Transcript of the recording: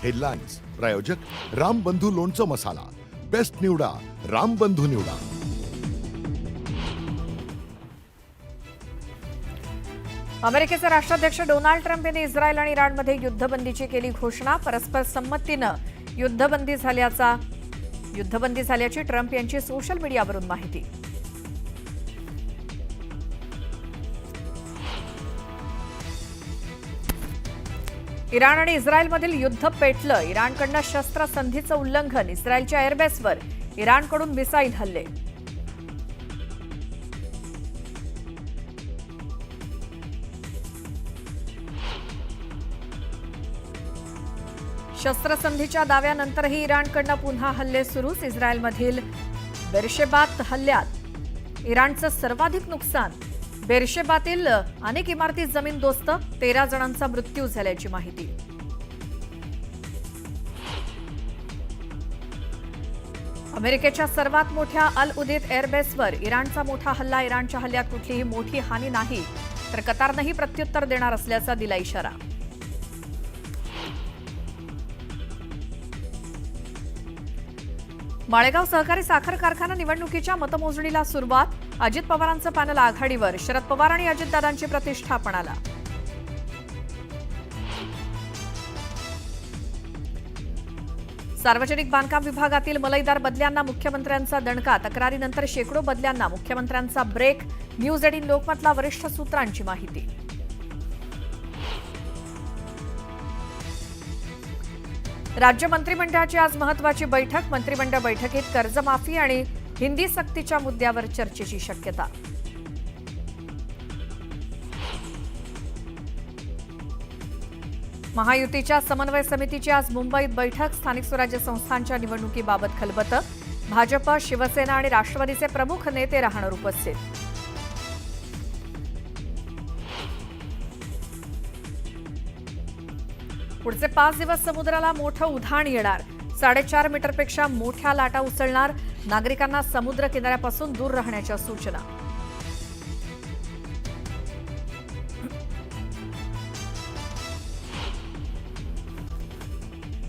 Headlines प्रायोजक रामबंधू लोणचं मसाला, best निवडा रामबंधू निवडा। अमेरिकेचे राष्ट्राध्यक्ष डोनाल्ड ट्रम्प यांनी इस्रायल आणि इराणमध्ये युद्धबंदीची केली घोषणा। परस्पर संमतीनं युद्धबंदी झाल्याची ट्रम्प यांची सोशल मीडियावरून माहिती। इराण आणि इस्रायलमधील युद्ध पेटलं। इराणकडून शस्त्रसंधीचं उल्लंघन, इस्रायलच्या एअरबेसवर इराणकडून मिसाईल हल्ले। शस्त्रसंधीच्या दाव्यानंतरही इराणकडून पुन्हा हल्ले सुरूच। इस्रायलमधील बेरशेबात हल्ल्यात इराणचं सर्वाधिक नुकसान। बेरशेबातील अनेक इमारती जमीनदोस्त, 13 जणांचा मृत्यू झाल्याची माहिती। अमेरिकेच्या सर्वात मोठ्या अल उदेद एअरबेसवर इराणचा मोठा हल्ला। इराणच्या हल्ल्यात कुठलीही मोठी हानी नाही, तर कतारनंही प्रत्युत्तर देणार असल्याचा दिला इशारा। माळेगाव सहकारी साखर कारखाना निवडणुकीच्या मतमोजणीला सुरुवात। अजित पवारांचं पॅनल आघाडीवर, शरद पवार आणि अजितदादांची प्रतिष्ठा पणाला। सार्वजनिक बांधकाम विभागातील मलईदार बदल्यांना मुख्यमंत्र्यांचा दणका। तक्रारीनंतर शेकडो बदल्यांना मुख्यमंत्र्यांचा ब्रेक। न्यूज 18 लोकमतला वरिष्ठ सूत्रांची माहिती। राज्य मंत्रिमंडळाची आज महत्त्वाची बैठक। मंत्रिमंडळ बैठकीत कर्जमाफी आणि हिंदी सक्तीच्या मुद्द्यावर चर्चेची शक्यता। महायुतीच्या समन्वय समितीची आज मुंबईत बैठक। स्थानिक स्वराज्य संस्थांच्या निवडणुकीबाबत खलबतं। भाजप, शिवसेना आणि राष्ट्रवादीचे प्रमुख नेते राहणार उपस्थित। पुढचे 5 दिवस समुद्राला मोठं उधाण येणार। 4.5 मीटरपेक्षा मोठ्या लाटा उसळणार। नागरिकांना समुद्र किनाऱ्यापासून दूर राहण्याच्या सूचना।